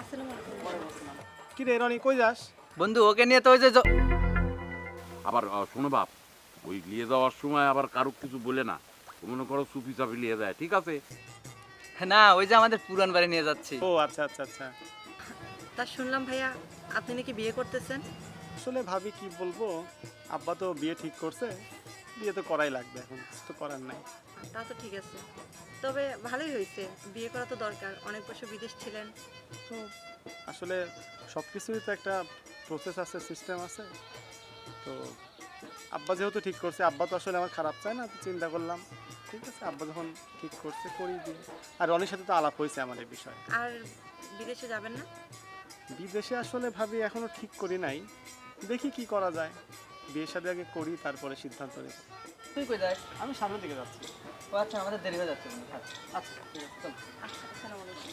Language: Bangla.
আসসালামু আলাইকুম। কি রে রনি, কই যাস? বন্ধু ওকে নিয়ে তো ওই যে আবার শোনো বাপ, ওই নিয়ে যাওয়ার সময় আবার কারো কিছু বলে না, মনে করো চুপি চাপি নিয়ে যায়, ঠিক আছে? না ওই যে আমাদের পুরান বাড়ি নিয়ে যাচ্ছি। ও আচ্ছা আচ্ছা আচ্ছা। তা শুনলাম ভাইয়া আপনি নাকি বিয়ে করতেছেন। আসলে ভাবি কি বলবো, আব্বা তো বিয়ে ঠিক করছে, বিয়ে তো করাই লাগবে, এখন কিছু তো করার নাই। তা তো ঠিক আছে, তবে ভালোই হয়েছে, বিয়ে করা তো দরকার, অনেক বছর বিদেশ ছিলেন। তো আসলে সব কিছুরই তো একটা প্রসেস আছে, সিস্টেম আছে। তো আব্বা যেহেতু ঠিক করছে, আব্বা তো আসলে আমার খারাপ চায় না, তো চিন্তা করলাম ঠিক আছে, আব্বা যখন ঠিক করছে করি দিয়ে। আর রনির সাথে তো আলাপ হয়েছে আমার এই বিষয়ে। আর বিদেশে যাবেন না? বিদেশে আসলে ভাবি এখনো ঠিক করি নাই, দেখি কি করা যায়। বিয়ের সাথে আগে করি, তারপরে সিদ্ধান্ত নেব। তুই কই যাস? আমি সামনের দিকে যাচ্ছি। ও আচ্ছা আমাদের দেরি হয়ে যাচ্ছে বন্ধু, থাক। আচ্ছা ঠিক আছে, চল। আচ্ছা, আসসালামু আলাইকুম।